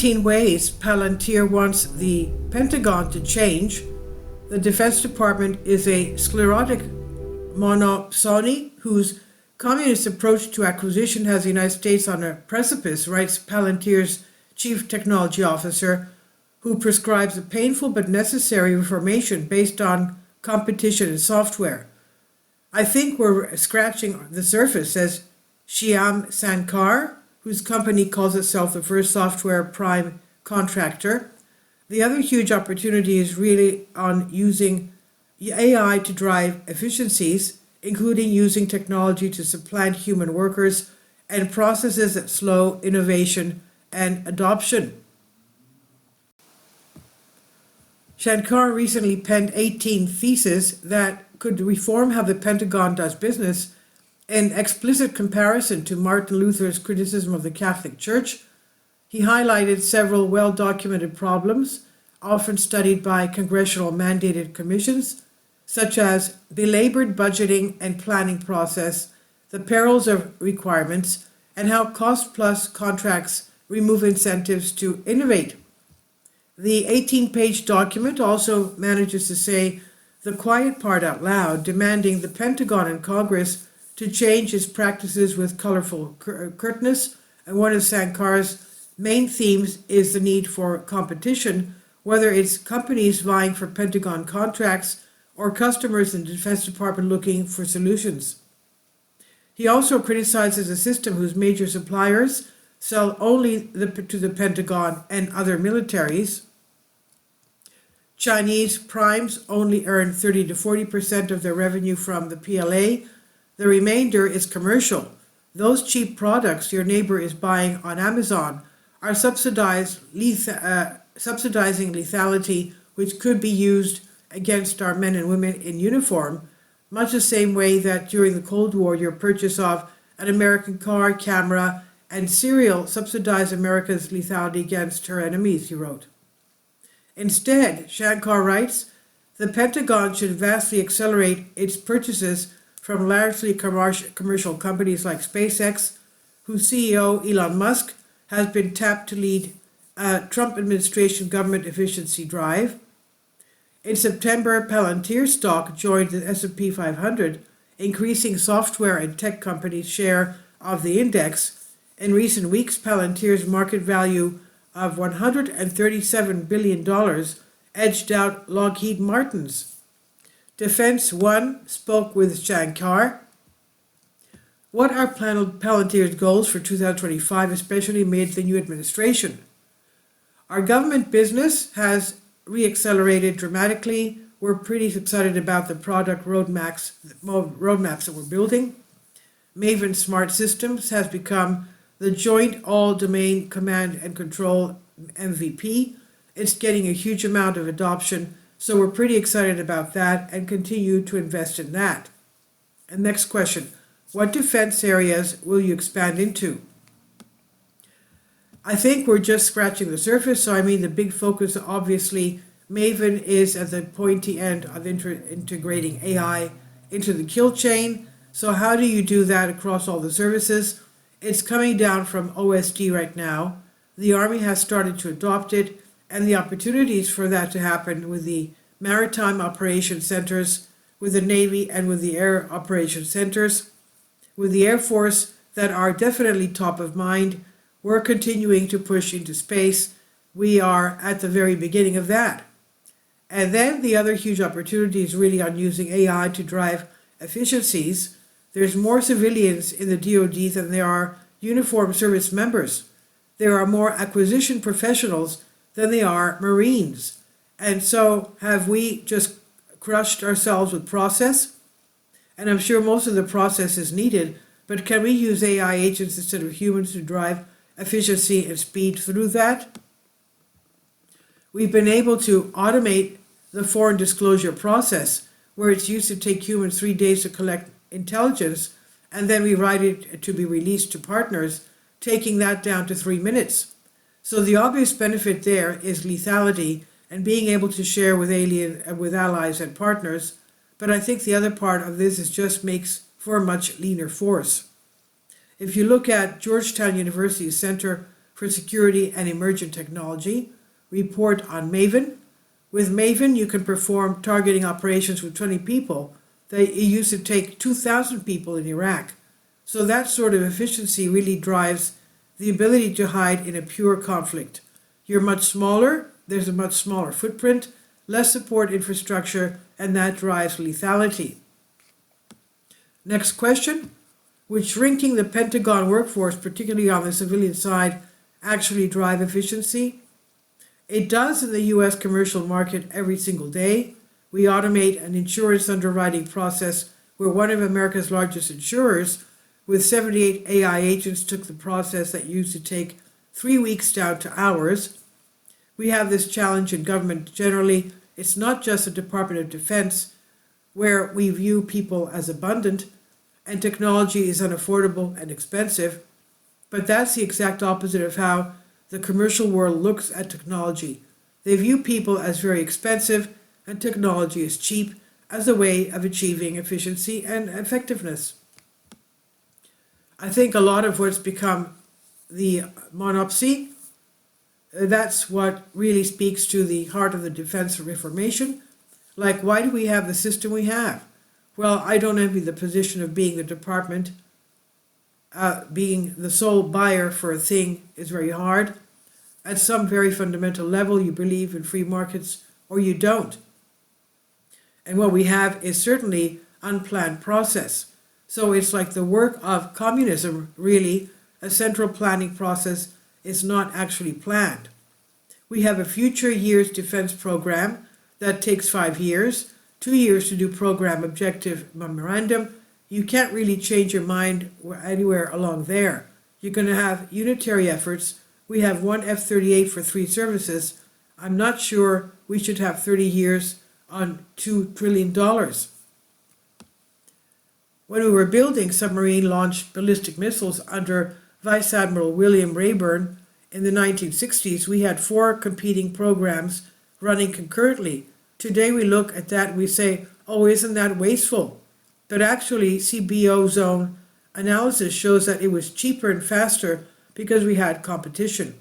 17 ways Palantir wants the Pentagon to change. The Defense Department is a sclerotic monopsony whose communist approach to acquisition has the United States on a precipice, writes Palantir's Chief Technology Officer, who prescribes a painful but necessary reformation based on competition in software. I think we're scratching the surface, says Shyam Sankar, whose company calls itself the first software prime contractor. The other huge opportunity is really on using AI to drive efficiencies, including using technology to supplant human workers and processes that slow innovation and adoption. Shankar recently penned 18 theses that could reform how the Pentagon does business, in explicit comparison to Martin Luther's criticism of the Catholic Church. He highlighted several well-documented problems, often studied by congressional mandated commissions, such as belabored budgeting and planning process, the perils of requirements, and how cost-plus contracts remove incentives to innovate. The 18-page document also manages to say the quiet part out loud, demanding the Pentagon and Congress to change its practices with colorful curtness, and one of Sankar's main themes is the need for competition, whether it's companies vying for Pentagon contracts or customers in the Defense Department looking for solutions. He also criticizes a system whose major suppliers sell only to the Pentagon and other militaries. Chinese primes only earn 30 to 40% of their revenue from the PLA. The remainder is commercial. Those cheap products your neighbor is buying on Amazon are subsidizing lethality, which could be used against our men and women in uniform, much the same way that during the Cold War your purchase of an American car, camera, and cereal subsidized America's lethality against her enemies, he wrote. Instead, Shankar writes, the Pentagon should vastly accelerate its purchases from largely commercial companies like SpaceX, whose CEO, Elon Musk, has been tapped to lead a Trump administration government efficiency drive. In September, Palantir stock joined the S&P 500, increasing software and tech companies' share of the index. In recent weeks, Palantir's market value of $137 billion edged out Lockheed Martin's. Defense One spoke with Shankar. What are Palantir's goals for 2025, especially amid the new administration? Our government business has reaccelerated dramatically. We're pretty excited about the product roadmaps that we're building. Maven Smart Systems has become the joint all-domain command and control MVP. It's getting a huge amount of adoption, so we're pretty excited about that and continue to invest in that. And next question, what defense areas will you expand into? I think we're just scratching the surface, so the big focus, obviously, Maven is at the pointy end of integrating AI into the kill chain. So how do you do that across all the services? It's coming down from OSD right now. The Army has started to adopt it, and the opportunities for that to happen with the maritime operation centers, with the Navy and with the air operation centers, with the Air Force that are definitely top of mind. We're continuing to push into space. We are at the very beginning of that. And then the other huge opportunity is really on using AI to drive efficiencies. There's more civilians in the DoD than there are uniformed service members. There are more acquisition professionals than there are Marines. And so have we just crushed ourselves with process? And I'm sure most of the process is needed, but can we use AI agents instead of humans to drive efficiency and speed through that? We've been able to automate the foreign disclosure process, where it's used to take humans 3 days to collect intelligence, and then we write it to be released to partners, taking that down to 3 minutes. So the obvious benefit there is lethality and being able to share with allies and partners. But I think the other part of this is just makes for a much leaner force. If you look at Georgetown University's Center for Security and Emergent Technology, report on Maven. With Maven, you can perform targeting operations with 20 people that it used to take 2,000 people in Iraq. So that sort of efficiency really drives the ability to hide in a pure conflict. You're much smaller, there's a much smaller footprint, less support infrastructure, and that drives lethality. Next question. Would shrinking the Pentagon workforce, particularly on the civilian side, actually drive efficiency? It does in the US commercial market every single day. We automate an insurance underwriting process where one of America's largest insurers, with 78 AI agents, took the process that used to take 3 weeks down to hours. We have this challenge in government generally. It's not just the Department of Defense, where we view people as abundant and technology is unaffordable and expensive, but that's the exact opposite of how the commercial world looks at technology. They view people as very expensive and technology is cheap as a way of achieving efficiency and effectiveness. I think a lot of what's become the monopsy, that's what really speaks to the heart of the defense reformation. Like, why do we have the system we have? Well, I don't envy the position of being the department. Being the sole buyer for a thing is very hard. At some very fundamental level, you believe in free markets or you don't. And what we have is certainly unplanned process. So it's like the work of communism, really. A central planning process is not actually planned. We have a future years defense program that takes 5 years, 2 years to do program objective memorandum. You can't really change your mind anywhere along there. You're going to have unitary efforts. We have one F-38 for 3 services. I'm not sure we should have 30 years on $2 trillion. When we were building submarine-launched ballistic missiles under Vice Admiral William Rayburn in the 1960s, we had 4 competing programs running concurrently. Today we look at that and we say, oh, isn't that wasteful? But actually, CBO zone analysis shows that it was cheaper and faster because we had competition.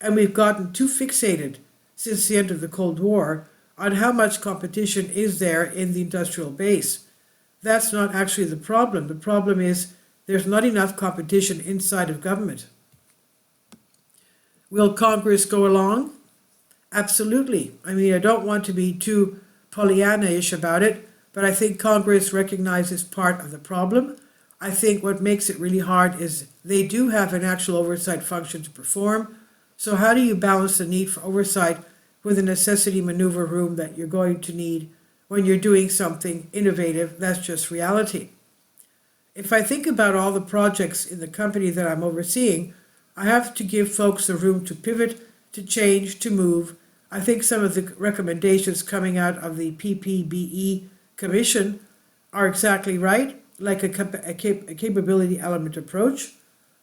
And we've gotten too fixated since the end of the Cold War on how much competition is there in the industrial base. That's not actually the problem. The problem is there's not enough competition inside of government. Will Congress go along? Absolutely. I mean, I don't want to be too Pollyanna-ish about it, but I think Congress recognizes part of the problem. I think what makes it really hard is they do have an actual oversight function to perform. So how do you balance the need for oversight with the necessity maneuver room that you're going to need when you're doing something innovative? That's just reality. If I think about all the projects in the company that I'm overseeing, I have to give folks the room to pivot, to change, to move. I think some of the recommendations coming out of the PPBE Commission are exactly right, like a capability element approach.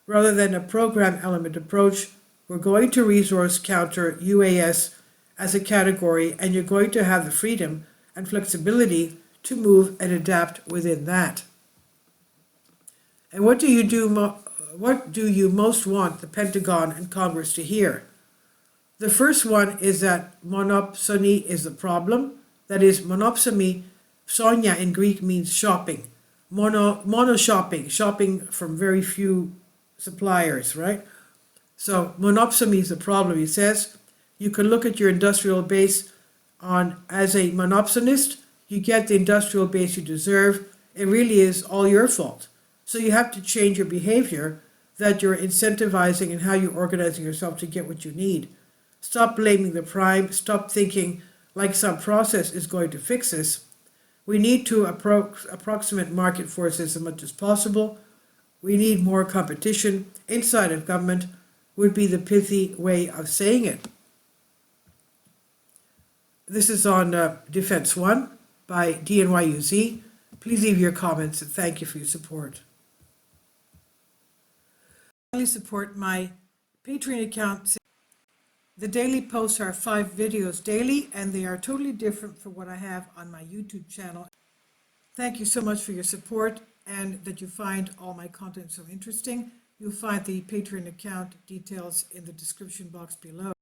Rather than a program element approach, we're going to resource counter UAS as a category, and you're going to have the freedom and flexibility to move and adapt within that. And what do you most want the Pentagon and Congress to hear? The first one is that monopsony is the problem. That is, monopsony, psonia in Greek means shopping. Mono shopping, shopping from very few suppliers, right? So monopsony is the problem. He says you can look at your industrial base as a monopsonist. You get the industrial base you deserve. It really is all your fault. So you have to change your behavior that you're incentivizing and how you're organizing yourself to get what you need. Stop blaming the prime. Stop thinking like some process is going to fix this. We need to approximate market forces as much as possible. We need more competition inside of government would be the pithy way of saying it. This is on Defense One by DNYUZ. Please leave your comments and thank you for your support. Please support my Patreon account. The daily posts are 5 videos daily, and they are totally different from what I have on my YouTube channel. Thank you so much for your support and that you find all my content so interesting. You'll find the Patreon account details in the description box below.